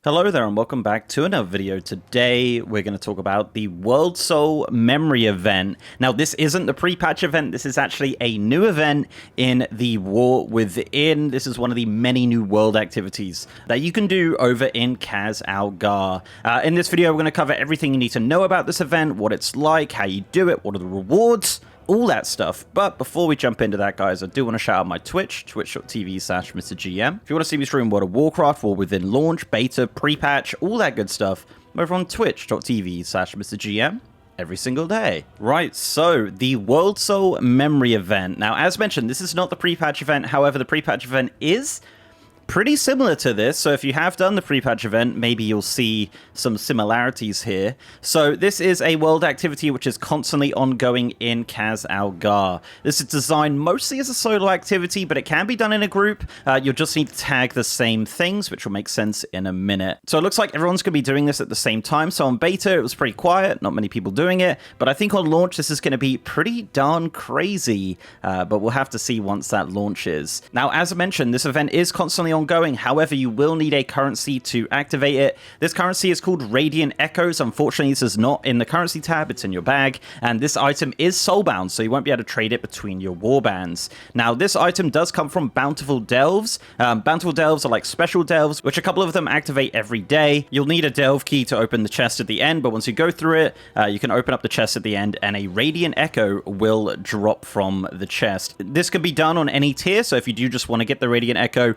Hello there and welcome back to another video. Today we're going to talk about the Worldsoul memory event. Now this isn't the pre-patch event, this is actually a new event in the War Within. This is one of the many new world activities that you can do over in Kaz Algar. In this video we're going to cover everything you need to know about this event, what it's like, how you do it, what are the rewards, all that stuff. But before we jump into that, guys, I do want to shout out my Twitch, twitch.tv/MrGM. If you want to see me stream World of Warcraft, War Within launch, beta, pre-patch, all that good stuff, I'm over on twitch.tv/MrGM every single day. Right, so the Worldsoul memory event. Now, as mentioned, this is not the pre-patch event. However, the pre-patch event is pretty similar to this, so if you have done the pre-patch event, maybe you'll see some similarities here. So this is a world activity which is constantly ongoing in Kaz Algar. This is designed mostly as a solo activity, but it can be done in a group. You'll just need to tag the same things, which will make sense in a minute. So it looks like everyone's going to be doing this at the same time. So on beta, it was pretty quiet, not many people doing it, but I think on launch, this is going to be pretty darn crazy, but we'll have to see once that launches. Now, as I mentioned, this event is constantly ongoing. However, you will need a currency to activate it. This currency is called Radiant Echoes. Unfortunately, this is not in the currency tab, it's in your bag, and this item is soulbound, so you won't be able to trade it between your warbands. Now, this item does come from Bountiful Delves. Bountiful Delves are like special delves, which a couple of them activate every day. You'll need a delve key to open the chest at the end, but once you go through it, you can open up the chest at the end, and a Radiant Echo will drop from the chest. This can be done on any tier, so if you do just want to get the Radiant Echo,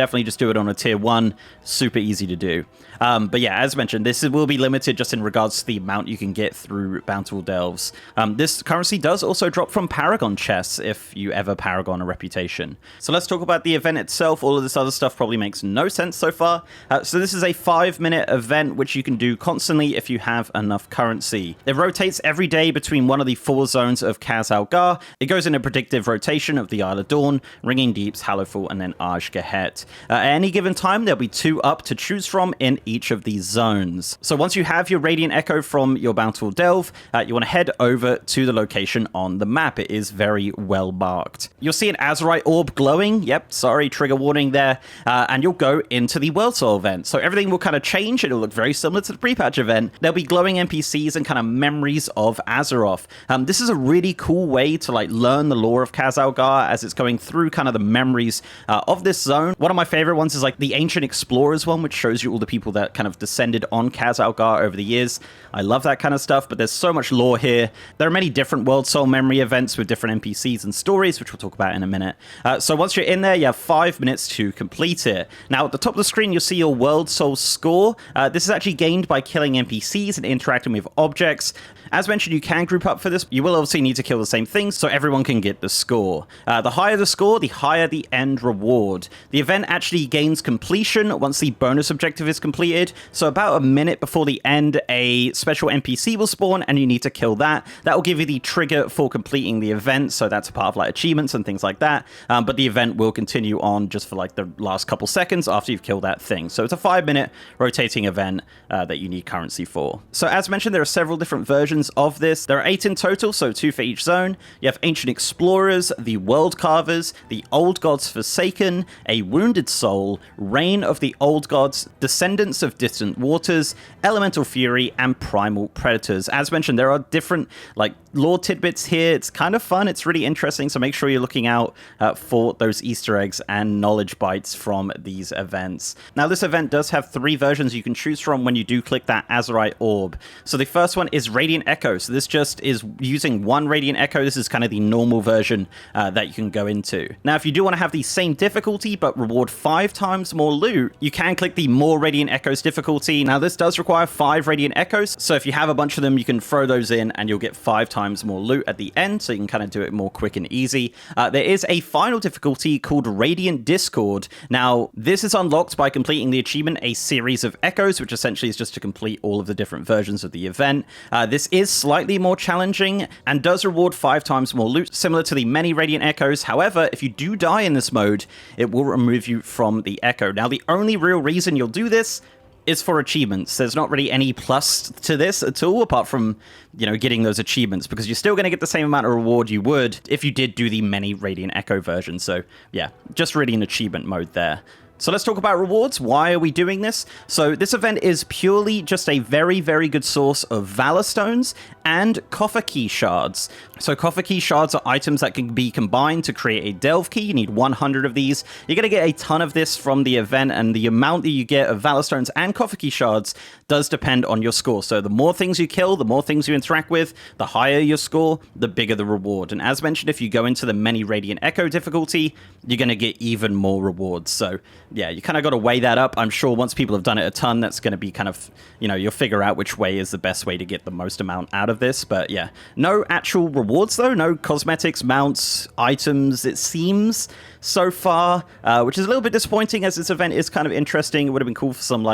definitely just do it on a tier 1. Super easy to do. But yeah, as mentioned, this will be limited just in regards to the amount you can get through Bountiful Delves. This currency does also drop from Paragon chests if you ever Paragon a reputation. So let's talk about the event itself. All of this other stuff probably makes no sense so far. So this is a 5-minute event which you can do constantly if you have enough currency. It rotates every day between one of the 4 zones of Kaz Algar. It goes in a predictive rotation of the Isle of Dawn, Ringing Deeps, Hallowfall, and then Ajgahet. At any given time, there'll be 2 up to choose from in each of these zones. So once you have your Radiant Echo from your Bountiful Delve, you want to head over to the location on the map. It is very well marked. You'll see an Azurite orb glowing. Yep, sorry, trigger warning there. And you'll go into the Worldsoul event. So everything will kind of change. It'll look very similar to the pre-patch event. There'll be glowing NPCs and kind of memories of Azeroth. This is a really cool way to like learn the lore of Kaz Algar as it's going through kind of the memories of this zone. One of my favorite ones is like the Ancient Explorers one, which shows you all the people that kind of descended on Kaz Algar over the years. I love that kind of stuff, but there's so much lore here. There are many different Worldsoul memory events with different NPCs and stories, which we'll talk about in a minute. So once you're in there, you have 5 minutes to complete it. Now, at the top of the screen, you'll see your Worldsoul score. This is actually gained by killing NPCs and interacting with objects. As mentioned, you can group up for this. You will obviously need to kill the same things so everyone can get the score. The higher the score, the higher the end reward. The event actually gains completion once the bonus objective is completed. So about a minute before the end, a special NPC will spawn and you need to kill that. That will give you the trigger for completing the event. So that's a part of like achievements and things like that. But the event will continue on just for like the last couple seconds after you've killed that thing. So it's a 5-minute rotating event that you need currency for. So as mentioned, there are several different versions of this. There are 8 in total, so 2 for each zone. You have Ancient Explorers, the World Carvers, the Old Gods Forsaken, a Wounded Soul, Reign of the Old Gods, Descendants of Distant Waters, Elemental Fury, and Primal Predators. As mentioned, there are different like lore tidbits here. It's kind of fun. It's really interesting, so make sure you're looking out for those Easter eggs and knowledge bites from these events. Now, this event does have 3 versions you can choose from when you do click that Azurite orb. So the first one is Radiant Echo. So this just is using 1 Radiant Echo. This is kind of the normal version that you can go into. Now, if you do want to have the same difficulty but reward 5 times more loot, you can click the More Radiant Echoes difficulty. Now, this does require 5 Radiant Echoes. So if you have a bunch of them, you can throw those in and you'll get 5 times more loot at the end. So you can kind of do it more quick and easy. There is a final difficulty called Radiant Discord. Now, this is unlocked by completing the achievement, A Series of Echoes, which essentially is just to complete all of the different versions of the event. This is slightly more challenging and does reward 5 times more loot, similar to the many Radiant Echoes. However, if you do die in this mode, it will remove you from the Echo. Now, the only real reason you'll do this is for achievements. There's not really any plus to this at all, apart from, you know, getting those achievements, because you're still going to get the same amount of reward you would if you did do the many Radiant Echo versions. So yeah, just really an achievement mode there. So let's talk about rewards. Why are we doing this? So this event is purely just a very, very good source of Valor Stones and Coffer Key Shards. So Coffer Key Shards are items that can be combined to create a Delve Key. You need 100 of these. You're going to get a ton of this from the event, and the amount that you get of Valor Stones and Coffer Key Shards does depend on your score. So the more things you kill, the more things you interact with, the higher your score, the bigger the reward. And as mentioned, if you go into the Many Radiant Echo difficulty, you're going to get even more rewards. So yeah, you kind of got to weigh that up. I'm sure once people have done it a ton, that's going to be kind of, you'll figure out which way is the best way to get the most amount out of this. But yeah, no actual rewards though, no cosmetics, mounts, items, it seems so far, which is a little bit disappointing as this event is kind of interesting. It would have been cool for some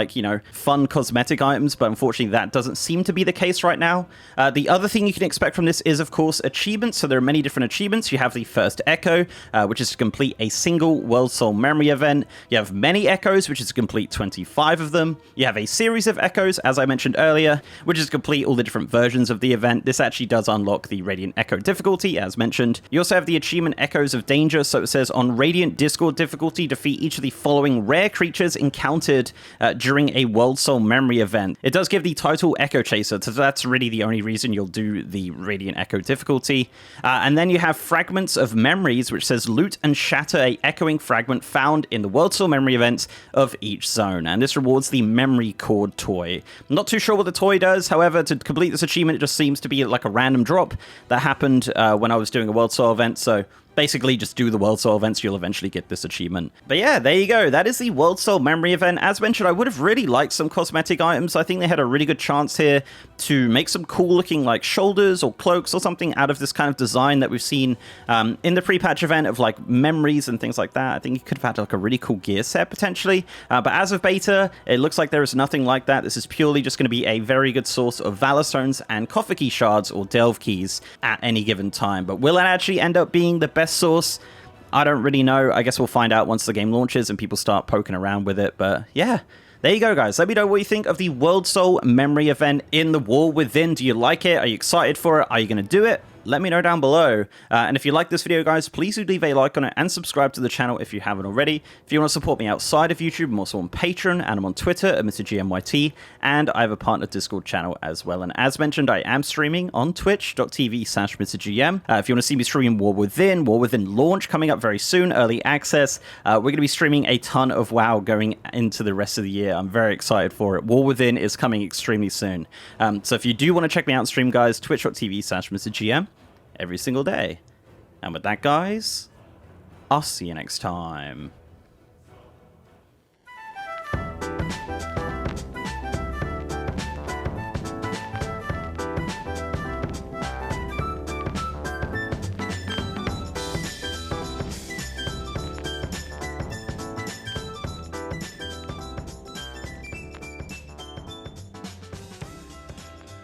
fun cosmetic items, but unfortunately that doesn't seem to be the case right now. The other thing you can expect from this is of course achievements. So there are many different achievements. You have the first echo, which is to complete a single Worldsoul memory event. You have many echoes, which is to complete 25 of them. You have a series of echoes, as I mentioned earlier, which is to complete all the different versions of the event. This actually does unlock the Radiant Echo difficulty, as mentioned. You also have the achievement Echoes of Danger. So it says on Radiant Discord difficulty, defeat each of the following rare creatures encountered during a Worldsoul memory event. It does give the title Echo Chaser, so that's really the only reason you'll do the Radiant Echo difficulty. And then you have Fragments of Memories, which says loot and shatter a echoing fragment found in the Worldsoul memory events of each zone. And this rewards the Memory Cord toy. I'm not too sure what the toy does. However, to complete this achievement, it just seems to be like a random drop that happened when I was doing a Worldsoul event. So basically just do the Worldsoul events, you'll eventually get this achievement. But yeah, there you go. That is the Worldsoul memory event. As mentioned, I would have really liked some cosmetic items. I think they had a really good chance here to make some cool looking like shoulders or cloaks or something out of this kind of design that we've seen in the pre-patch event of like memories and things like that. I think you could have had like a really cool gear set potentially. But as of beta, it looks like there is nothing like that. This is purely just going to be a very good source of Valor Stones and Coffer Key Shards or Delve Keys at any given time. But will it actually end up being the best source? I don't really know. I guess we'll find out once the game launches and people start poking around with it. But yeah, there you go, guys. Let me know what you think of the Worldsoul memory event in the War Within. Do you like it? Are you excited for it? Are you going to do it? Let me know down below. And if you like this video, guys, please do leave a like on it and subscribe to the channel if you haven't already. If you want to support me outside of YouTube, I'm also on Patreon and I'm on Twitter at MrGMYT, and I have a partner Discord channel as well. And as mentioned, I am streaming on twitch.tv/MrGM. If you want to see me streaming War Within launch coming up very soon, early access, we're going to be streaming a ton of WoW going into the rest of the year. I'm very excited for it. War Within is coming extremely soon. So if you do want to check me out on stream, guys, twitch.tv/MrGM. every single day. And with that, guys, I'll see you next time.